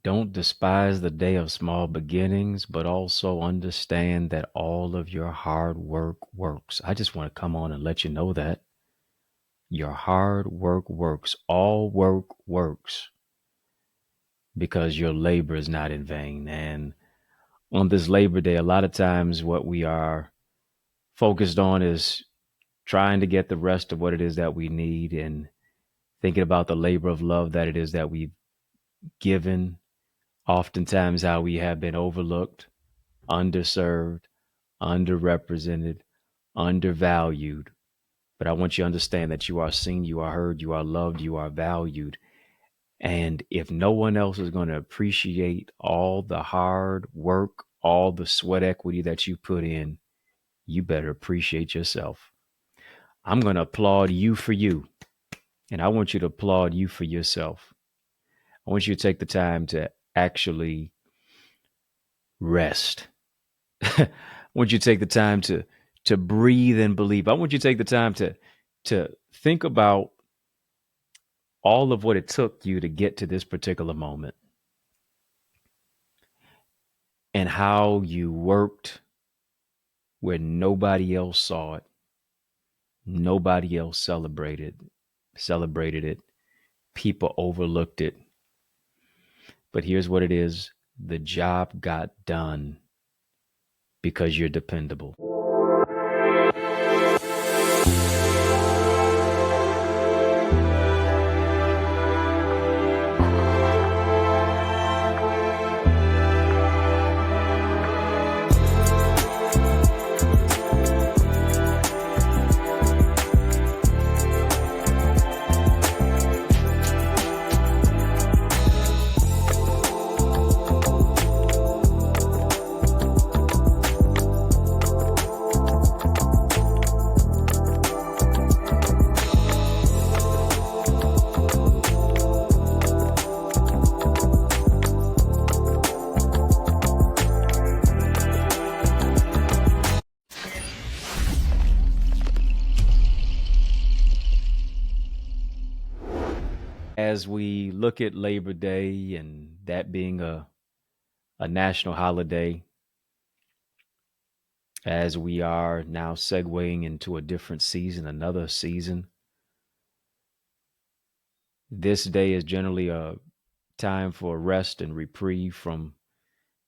Don't despise the day of small beginnings, but also understand that all of your hard work works. I just want to come on and let you know that your hard work works. All work works because your labor is not in vain. And on this Labor Day, a lot of times what we are focused on is trying to get the rest of what it is that we need and thinking about the labor of love that it is that we've given, oftentimes how we have been overlooked, underserved, underrepresented, undervalued. But I want you to understand that you are seen, you are heard, you are loved, you are valued. And if no one else is going to appreciate all the hard work, all the sweat equity that you put in, you better appreciate yourself. I'm going to applaud you for you. And I want you to applaud you for yourself. I want you to take the time to actually rest. I want you to take the time to breathe and believe. I want you to take the time to think about all of what it took you to get to this particular moment and how you worked where nobody else saw it. Nobody else celebrated it. People overlooked it. But here's what it is. The job got done because you're dependable. As we look at Labor Day and that being a national holiday, as we are now segueing into a different season, another season, this day is generally a time for rest and reprieve from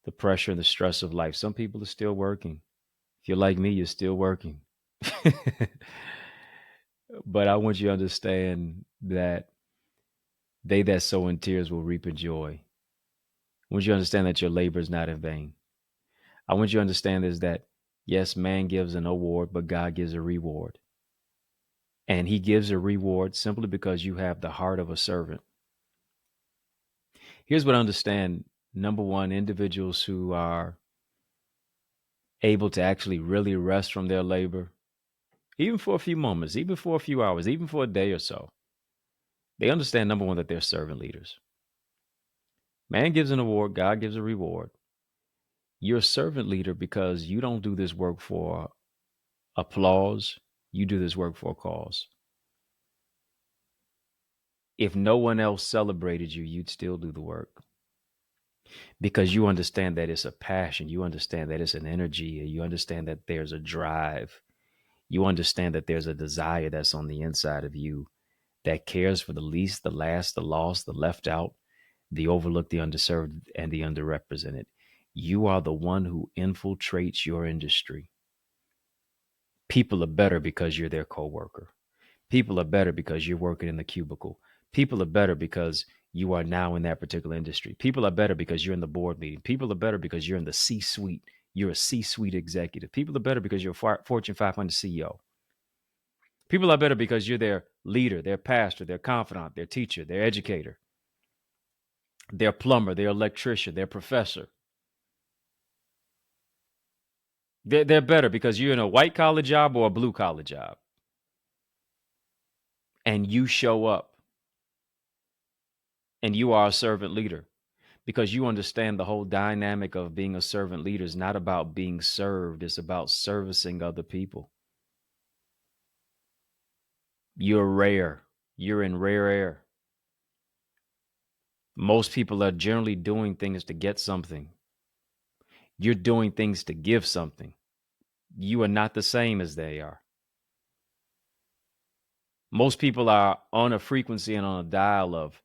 the pressure and the stress of life. Some people are still working. If you're like me, you're still working. But I want you to understand that they that sow in tears will reap in joy. I want you to understand that your labor is not in vain. I want you to understand is that, yes, man gives an award, but God gives a reward. And he gives a reward simply because you have the heart of a servant. Here's what I understand. Number one, individuals who are able to actually really rest from their labor, even for a few moments, even for a few hours, even for a day or so, they understand, number one, that they're servant leaders. Man gives an award, God gives a reward. You're a servant leader because you don't do this work for applause. You do this work for a cause. If no one else celebrated you, you'd still do the work because you understand that it's a passion. You understand that it's an energy. You understand that there's a drive. You understand that there's a desire that's on the inside of you that cares for the least, the last, the lost, the left out, the overlooked, the underserved, and the underrepresented. You are the one who infiltrates your industry. People are better because you're their coworker. People are better because you're working in the cubicle. People are better because you are now in that particular industry. People are better because you're in the board meeting. People are better because you're in the C-suite. You're a C-suite executive. People are better because you're a Fortune 500 CEO. People are better because you're their leader, their pastor, their confidant, their teacher, their educator, their plumber, their electrician, their professor. They're better because you're in a white collar job or a blue collar job. And you show up and you are a servant leader because you understand the whole dynamic of being a servant leader is not about being served. It's about servicing other people. You're rare. You're in rare air. Most people are generally doing things to get something. You're doing things to give something. You are not the same as they are. Most people are on a frequency and on a dial of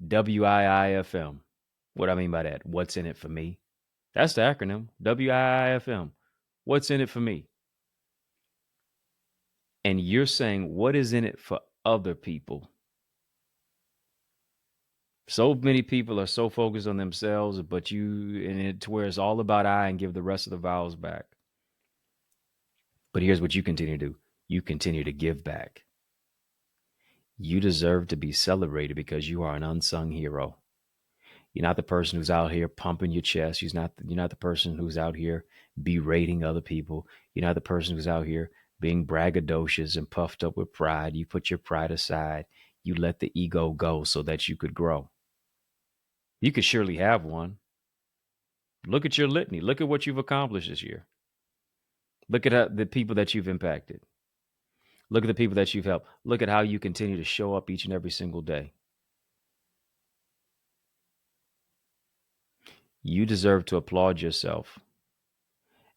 WIIFM. What do I mean by that? What's in it for me? That's the acronym, WIIFM. What's in it for me? And you're saying, what is in it for other people? So many people are so focused on themselves, but and it to where it's all about I and give the rest of the vowels back. But here's what you continue to do. You continue to give back. You deserve to be celebrated because you are an unsung hero. You're not the person who's out here pumping your chest. You're not the person who's out here berating other people. You're not the person who's out here being braggadocious and puffed up with pride. You put your pride aside. You let the ego go so that you could grow. You could surely have one. Look at your litany. Look at what you've accomplished this year. Look at the people that you've impacted. Look at the people that you've helped. Look at how you continue to show up each and every single day. You deserve to applaud yourself,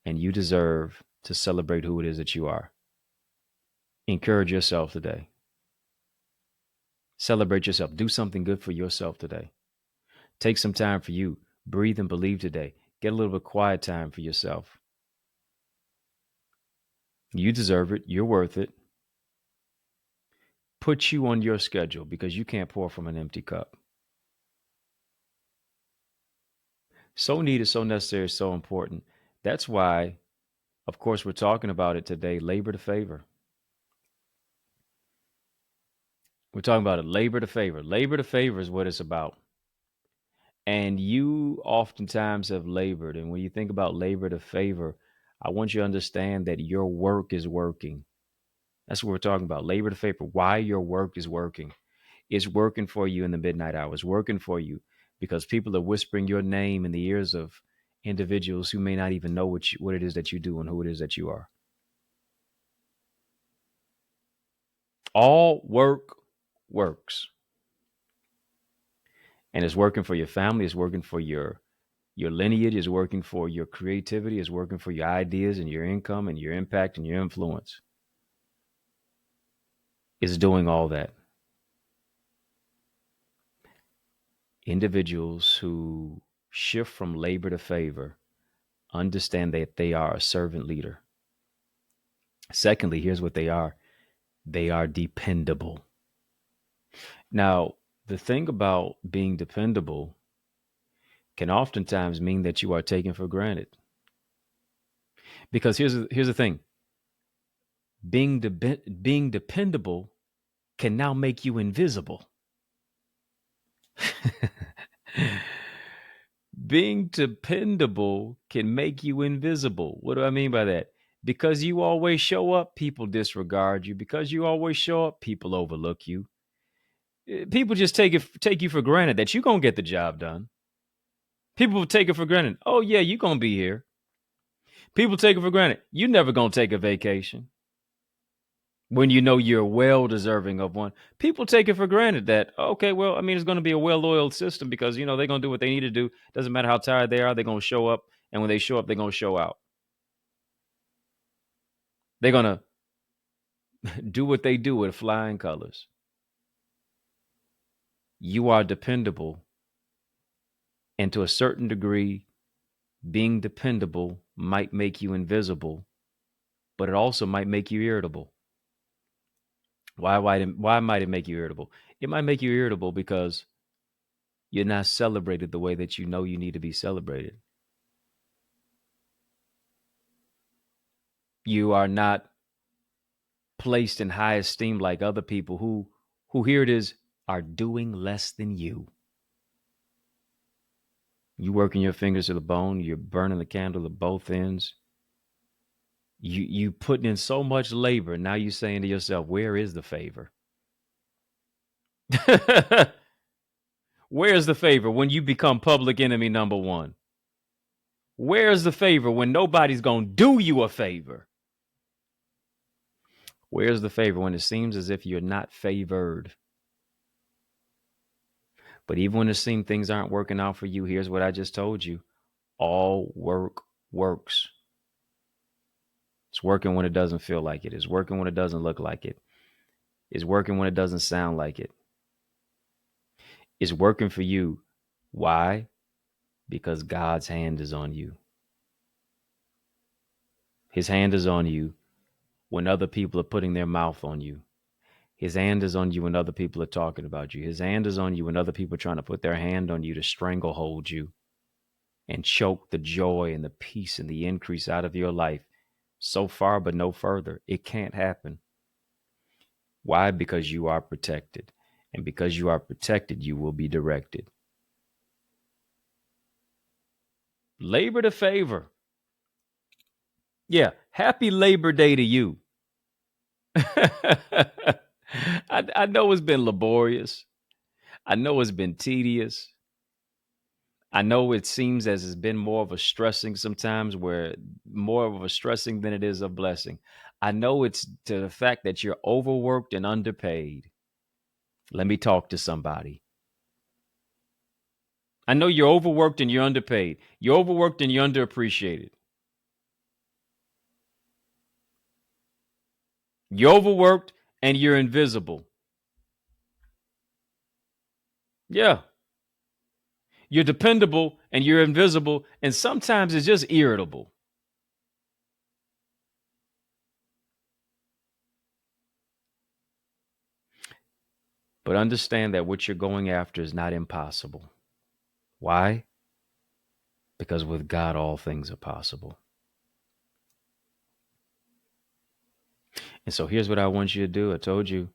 and you deserve to celebrate who it is that you are. Encourage yourself today. Celebrate yourself. Do something good for yourself today. Take some time for you. Breathe and believe today. Get a little bit of quiet time for yourself. You deserve it. You're worth it. Put you on your schedule because you can't pour from an empty cup. So needed, so necessary, so important. That's why, of course, we're talking about it today, labor to favor. We're talking about it, labor to favor. Labor to favor is what it's about. And you oftentimes have labored. And when you think about labor to favor, I want you to understand that your work is working. That's what we're talking about. Labor to favor. Why your work is working. It's working for you in the midnight hours, working for you because people are whispering your name in the ears of individuals who may not even know what it is that you do and who it is that you are. All work works. And it's working for your family. It's working for your lineage. It's working for your creativity. It's working for your ideas and your income and your impact and your influence. It's doing all that. Individuals who shift from labor to favor understand that they are a servant leader. Secondly, here's what they are. They are dependable. Now, the thing about being dependable can oftentimes mean that you are taken for granted. Because here's the thing. Being dependable can now make you invisible. Being dependable can make you invisible. What do I mean by that? Because you always show up, people disregard you. Because you always show up, people overlook you. People just take you for granted that you're going to get the job done. People take it for granted. Oh, yeah, you're going to be here. People take it for granted. You're never going to take a vacation when you know you're well deserving of one. People take it for granted that, okay, well, I mean, it's going to be a well-oiled system because, they're going to do what they need to do. Doesn't matter how tired they are, they're going to show up. And when they show up, they're going to show out. They're going to do what they do with flying colors. You are dependable. And to a certain degree, being dependable might make you invisible, but it also might make you irritable. Why might it make you irritable? It might make you irritable because you're not celebrated the way that you know you need to be celebrated. You are not placed in high esteem like other people who here it is, are doing less than you. You working your fingers to the bone. You're burning the candle at both ends. You putting in so much labor. Now you're saying to yourself, where is the favor? Where's the favor when you become public enemy number one? Where's the favor when nobody's going to do you a favor? Where's the favor when it seems as if you're not favored? But even when it seems things aren't working out for you, here's what I just told you. All work works. It's working when it doesn't feel like it. It's working when it doesn't look like it. It's working when it doesn't sound like it. It's working for you. Why? Because God's hand is on you. His hand is on you when other people are putting their mouth on you. His hand is on you when other people are talking about you. His hand is on you when other people are trying to put their hand on you to stranglehold you and choke the joy and the peace and the increase out of your life so far, but no further. It can't happen. Why? Because you are protected. And because you are protected, you will be directed. Labor to favor. Yeah. Happy Labor Day to you. I know it's been laborious. I know it's been tedious. I know it seems as it's been more of a stressing sometimes, where more of a stressing than it is a blessing. I know it's to the fact that you're overworked and underpaid. Let me talk to somebody. I know you're overworked and you're underpaid. You're overworked and you're underappreciated. You're overworked and you're invisible. Yeah. You're dependable and you're invisible. And sometimes it's just irritable. But understand that what you're going after is not impossible. Why? Because with God, all things are possible. And so here's what I want you to do. I told you,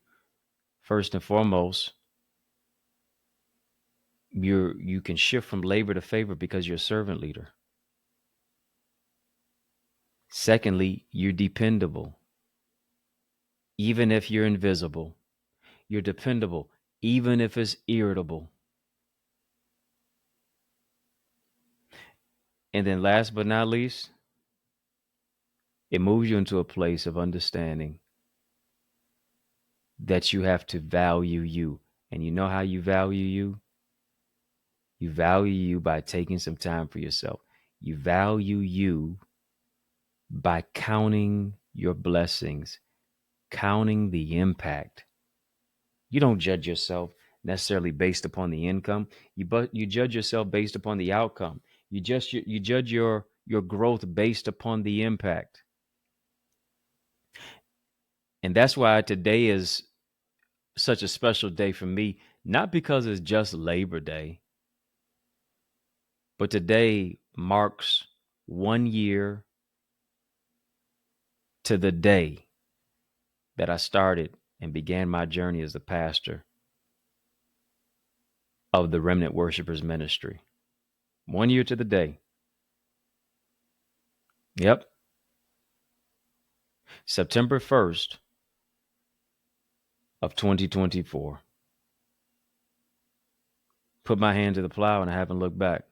first and foremost, you can shift from labor to favor because you're a servant leader. Secondly, you're dependable. Even if you're invisible, you're dependable, even if it's irritable. And then last but not least, it moves you into a place of understanding that you have to value you. And you know how you value you? You value you by taking some time for yourself. You value you by counting your blessings, counting the impact. You don't judge yourself necessarily based upon the income. You judge yourself based upon the outcome. You judge your growth based upon the impact. And that's why today is such a special day for me, not because it's just Labor Day, but today marks 1 year to the day that I started and began my journey as the pastor of the Remnant Worshipers Ministry. 1 year to the day. Yep. September 1st of 2024. Put my hand to the plow and I haven't looked back.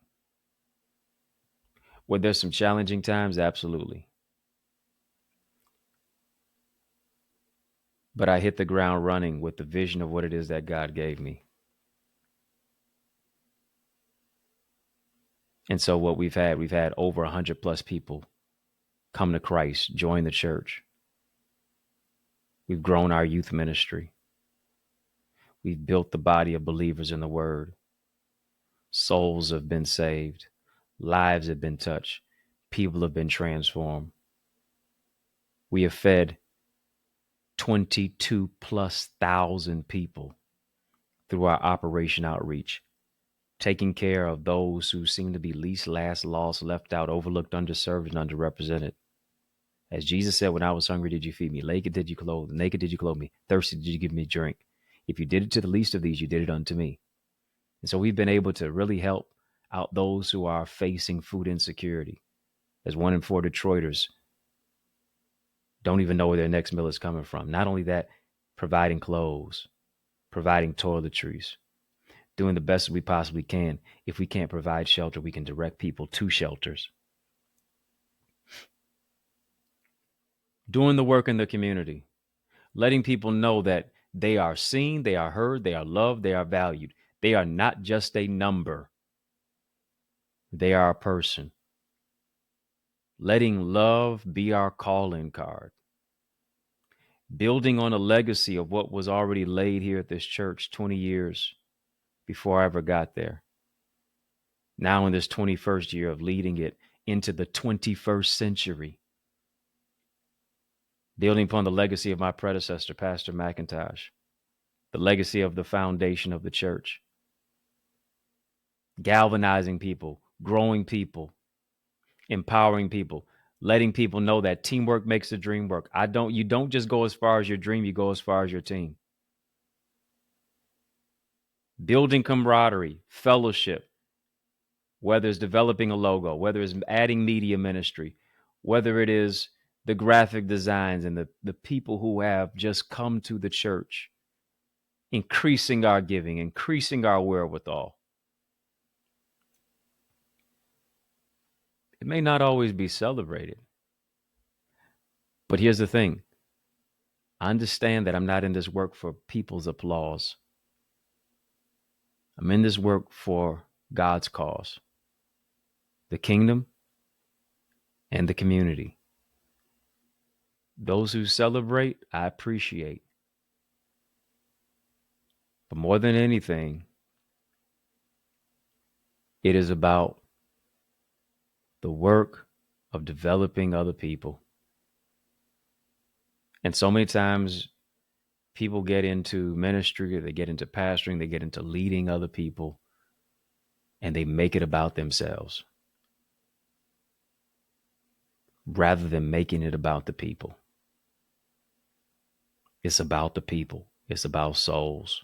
Were there some challenging times? Absolutely. But I hit the ground running with the vision of what it is that God gave me. And so what we've had over 100 plus people come to Christ, join the church. We've grown our youth ministry. We've built the body of believers in the word. Souls have been saved. Lives have been touched. People have been transformed. We have fed 22 plus thousand people through our Operation Outreach, taking care of those who seem to be least, last, lost, left out, overlooked, underserved, and underrepresented. As Jesus said, when I was hungry, did you feed me? Naked, did you clothe? Naked, did you clothe me? Thirsty, did you give me drink? If you did it to the least of these, you did it unto me. And so we've been able to really help out those who are facing food insecurity. As 1 in 4 Detroiters don't even know where their next meal is coming from. Not only that, providing clothes, providing toiletries, doing the best we possibly can. If we can't provide shelter, we can direct people to shelters. Doing the work in the community, letting people know that they are seen, they are heard, they are loved, they are valued. They are not just a number. They are a person. Letting love be our calling card. Building on a legacy of what was already laid here at this church 20 years before I ever got there. Now in this 21st year of leading it into the 21st century. Building upon the legacy of my predecessor, Pastor McIntosh. The legacy of the foundation of the church. Galvanizing people, growing people, empowering people, letting people know that teamwork makes the dream work. You don't just go as far as your dream, you go as far as your team. Building camaraderie, fellowship, whether it's developing a logo, whether it's adding media ministry, whether it is the graphic designs and the people who have just come to the church, increasing our giving, increasing our wherewithal. It may not always be celebrated. But here's the thing. I understand that I'm not in this work for people's applause. I'm in this work for God's cause, the kingdom and the community. Those who celebrate, I appreciate. But more than anything, it is about the work of developing other people. And so many times people get into ministry, or they get into pastoring, they get into leading other people, and they make it about themselves rather than making it about the people. It's about the people. It's about souls,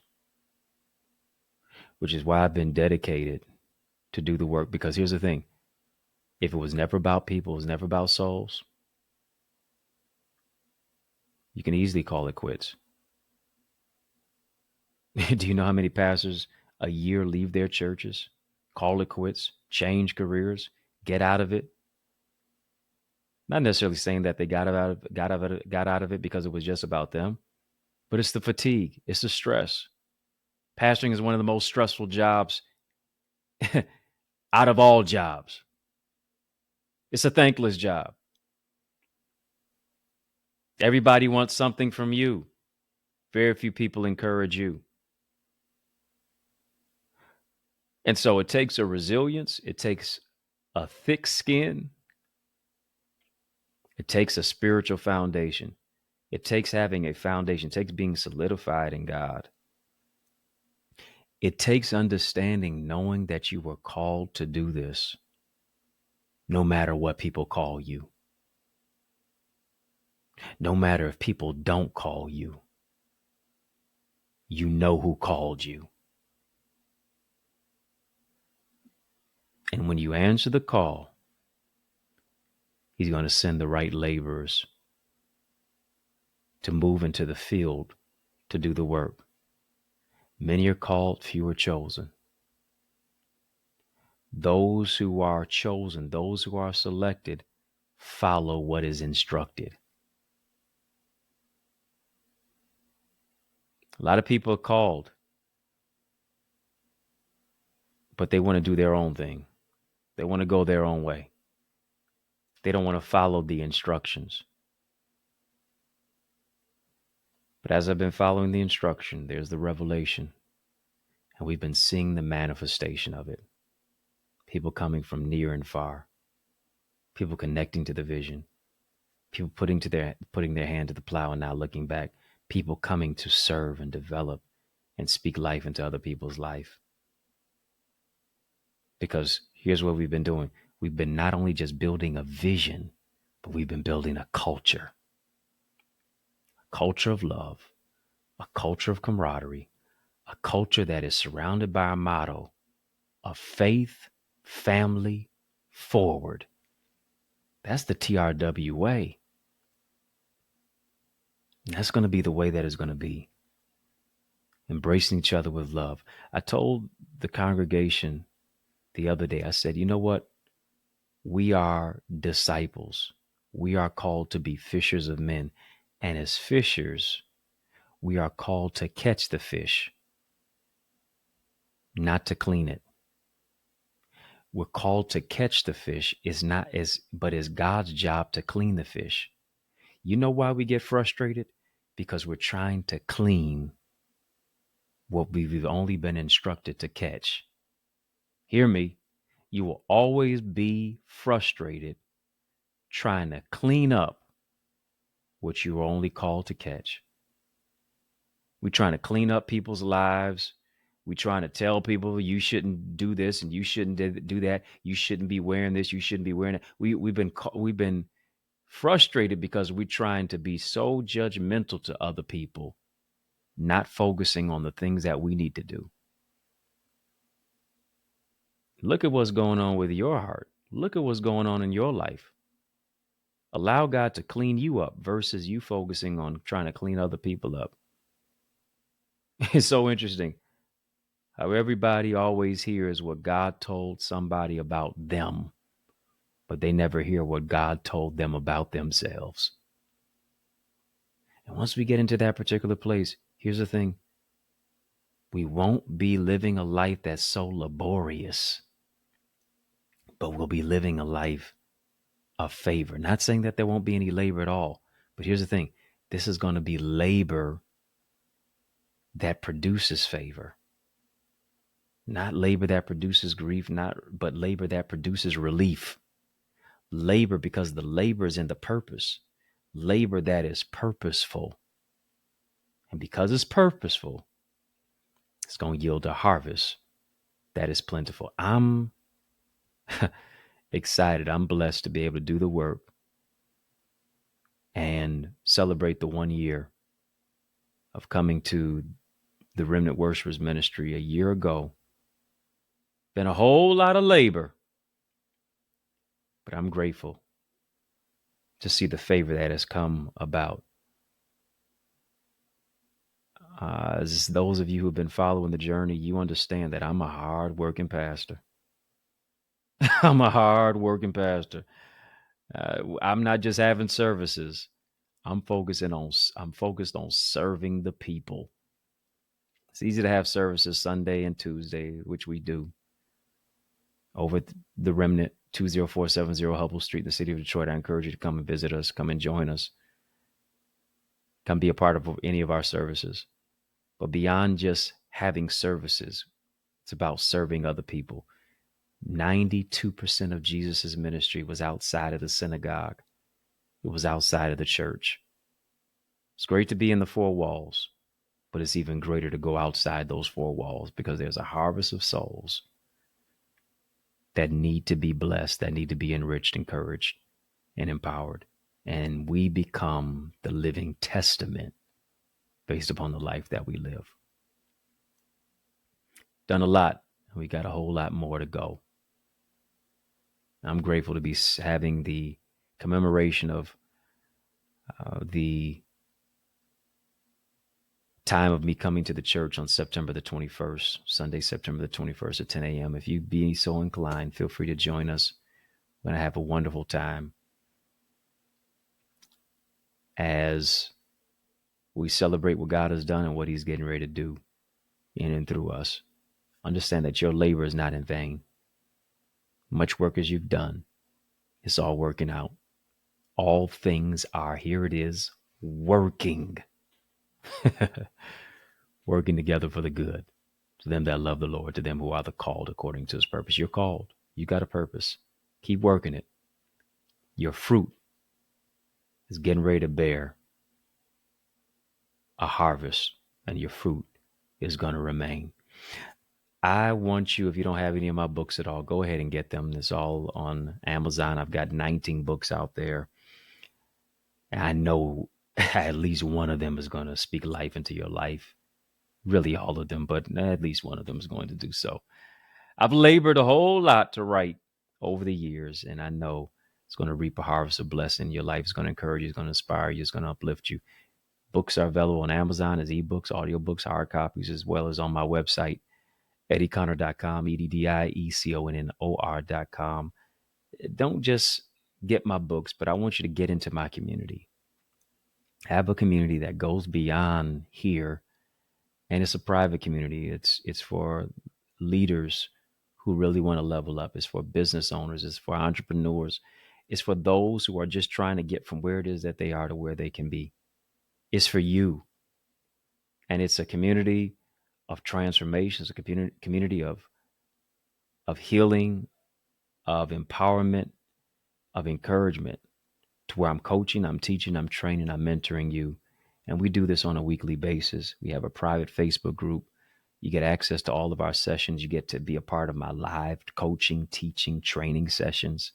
which is why I've been dedicated to do the work. Because here's the thing. If it was never about people, it was never about souls, you can easily call it quits. Do you know how many pastors a year leave their churches, call it quits, change careers, get out of it? Not necessarily saying that they got out of it because it was just about them, but it's the fatigue, it's the stress. Pastoring is one of the most stressful jobs out of all jobs. It's a thankless job. Everybody wants something from you. Very few people encourage you. And so it takes a resilience. It takes a thick skin. It takes a spiritual foundation. It takes having a foundation. It takes being solidified in God. It takes understanding, knowing that you were called to do this, no matter what people call you. No matter if people don't call you. You know who called you. And when you answer the call, he's going to send the right laborers to move into the field to do the work. Many are called, few are chosen. Those who are chosen, those who are selected, follow what is instructed. A lot of people are called, but they want to do their own thing. They want to go their own way. They don't want to follow the instructions. But as I've been following the instruction, there's the revelation. And we've been seeing the manifestation of it. People coming from near and far. People connecting to the vision. People putting their hand to the plow and now looking back. People coming to serve and develop and speak life into other people's life. Because here's what we've been doing. We've been not only just building a vision, but we've been building a culture. A culture of love, a culture of camaraderie, a culture that is surrounded by our motto of faith, family, forward. That's the TRW way. And that's going to be the way that it's going to be. Embracing each other with love. I told the congregation the other day, I said, you know what? We are disciples. We are called to be fishers of men. And as fishers, we are called to catch the fish. not to clean it. We're called to catch the fish, but it's God's job to clean the fish. You know why we get frustrated? Because we're trying to clean what we've only been instructed to catch. Hear me. You will always be frustrated trying to clean up what you were only called to catch. We're trying to clean up people's lives. We're trying to tell people you shouldn't do this and you shouldn't do that. You shouldn't be wearing this. You shouldn't be wearing it. We've been frustrated because we're trying to be so judgmental to other people, not focusing on the things that we need to do. Look at what's going on with your heart. Look at what's going on in your life. Allow God to clean you up versus you focusing on trying to clean other people up. It's so interesting how everybody always hears what God told somebody about them, but they never hear what God told them about themselves. And once we get into that particular place, here's the thing. We won't be living a life that's so laborious, but we'll be living a life of favor. Not saying that there won't be any labor at all, but here's the thing. This is going to be labor that produces favor. Not labor that produces grief, but labor that produces relief. Labor because the labor is in the purpose. Labor that is purposeful. And because it's purposeful, it's going to yield a harvest that is plentiful. I'm excited. I'm blessed to be able to do the work and celebrate the 1 year of coming to the Remnant Worshipers Ministry a year ago. Been a whole lot of labor, but I'm grateful to see the favor that has come about. As those of you who have been following the journey, you understand that I'm a hard-working pastor. I'm a hard-working pastor. I'm not just having services. I'm focused on serving the people. It's easy to have services Sunday and Tuesday, which we do, over the Remnant, 20470 Hubble Street, the city of Detroit. I encourage you to come and visit us, come and join us, come be a part of any of our services. But beyond just having services, it's about serving other people. 92% of Jesus's ministry was outside of the synagogue. It was outside of the church. It's great to be in the four walls, but it's even greater to go outside those four walls because there's a harvest of souls that need to be blessed, that need to be enriched, encouraged, and empowered. And we become the living testament based upon the life that we live. Done a lot. We got a whole lot more to go. I'm grateful to be having the commemoration of the time of me coming to the church on September the 21st, Sunday, September the 21st at 10 a.m. If you be so inclined, feel free to join us. We're going to have a wonderful time as we celebrate what God has done and what he's getting ready to do in and through us. Understand that your labor is not in vain. Much work as you've done, it's all working out. All things are, here it is, working. Working together for the good. To them that love the Lord, to them who are the called according to his purpose. You're called. You got a purpose. Keep working it. Your fruit is getting ready to bear a harvest, and your fruit is going to remain. I want you, if you don't have any of my books at all, go ahead and get them. It's all on Amazon. I've got 19 books out there. And I know at least one of them is going to speak life into your life. Really all of them, but at least one of them is going to do so. I've labored a whole lot to write over the years, and I know it's going to reap a harvest of blessing. Your life is going to encourage you, it's going to inspire you, it's going to uplift you. Books are available on Amazon as ebooks, audiobooks, hard copies, as well as on my website, EddieConnor.com, EddieConnor.com. Don't just get my books, but I want you to get into my community. Have a community that goes beyond here. And it's a private community. It's for leaders who really want to level up. It's for business owners. It's for entrepreneurs. It's for those who are just trying to get from where it is that they are to where they can be. It's for you. And it's a community of transformation. It's a community of healing, of empowerment, of encouragement, to where I'm coaching, I'm teaching, I'm training, I'm mentoring you. And we do this on a weekly basis. We have a private Facebook group. You get access to all of our sessions. You get to be a part of my live coaching, teaching, training sessions.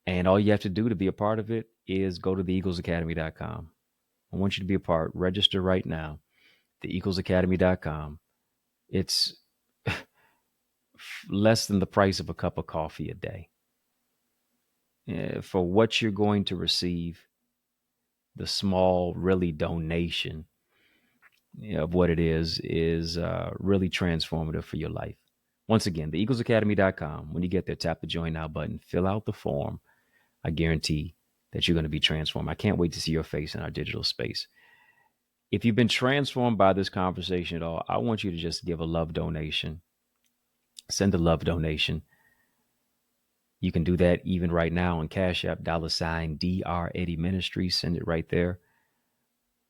And all you have to do to be a part of it is go to theeaglesacademy.com. I want you to be a part. Register right now, theeaglesacademy.com. It's less than the price of a cup of coffee a day. For what you're going to receive, the small, really donation of what it is really transformative for your life. Once again, theeaglesacademy.com. When you get there, tap the join now button, fill out the form. I guarantee that you're going to be transformed. I can't wait to see your face in our digital space. If you've been transformed by this conversation at all, I want you to just give a love donation. Send a love donation. You can do that even right now on Cash App, $Dr. Eddie Ministries. Send it right there.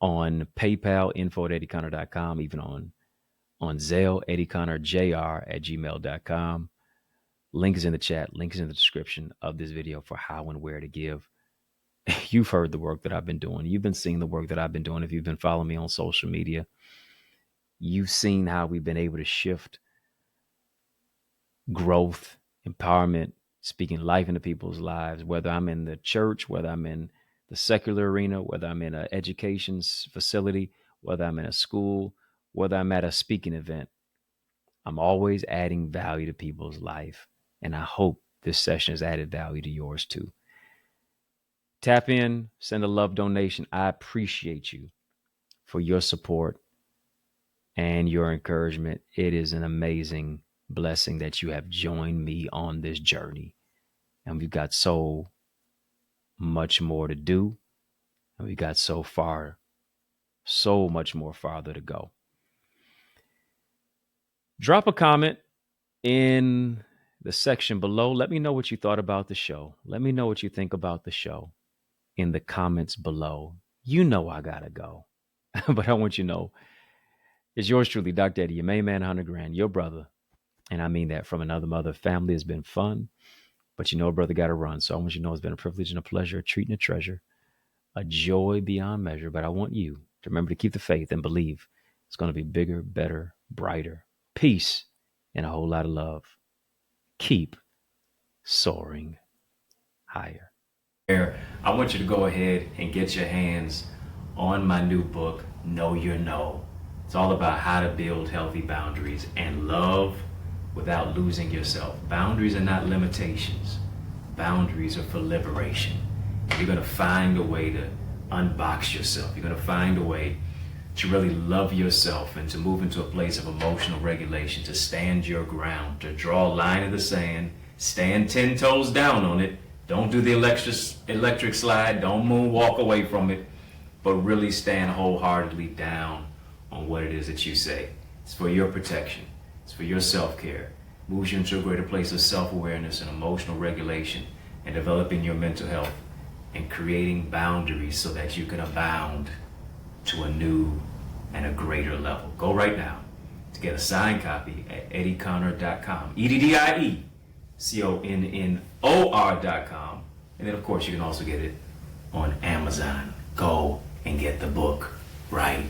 On PayPal, info@EddieConnor.com, even on Zelle, EddieConnorJr@gmail.com. Link is in the chat. Link is in the description of this video for how and where to give. You've heard the work that I've been doing. You've been seeing the work that I've been doing. If you've been following me on social media, you've seen how we've been able to shift growth, empowerment, speaking life into people's lives, whether I'm in the church, whether I'm in the secular arena, whether I'm in an education facility, whether I'm in a school, whether I'm at a speaking event. I'm always adding value to people's life. And I hope this session has added value to yours too. Tap in, send a love donation. I appreciate you for your support and your encouragement. It is an amazing blessing that you have joined me on this journey. And we've got so much more to do. And we got so much more farther to go. Drop a comment in the section below. Let me know what you thought about the show. Let me know what you think about the show in the comments below. You know I gotta go. But I want you to know, it's yours truly, Dr. Eddie, your main man, 100 grand, your brother. And I mean that from another mother. Family has been fun, but you know a brother got to run. So I want you to know it's been a privilege and a pleasure, a treat and a treasure, a joy beyond measure. But I want you to remember to keep the faith and believe it's going to be bigger, better, brighter, peace, and a whole lot of love. Keep soaring higher. I want you to go ahead and get your hands on my new book, Know Your No. It's all about how to build healthy boundaries and love without losing yourself. Boundaries are not limitations. Boundaries are for liberation. You're going to find a way to unbox yourself. You're going to find a way to really love yourself and to move into a place of emotional regulation, to stand your ground, to draw a line in the sand, stand 10 toes down on it. Don't do the electric slide. Don't moonwalk away from it, but really stand wholeheartedly down on what it is that you say. It's for your protection. It's for your self-care. Moves you into a greater place of self-awareness and emotional regulation, and developing your mental health and creating boundaries so that you can abound to a new and a greater level. Go right now to get a signed copy at EddieConnor.com. EddieConnor.com. And then, of course, you can also get it on Amazon. Go and get the book right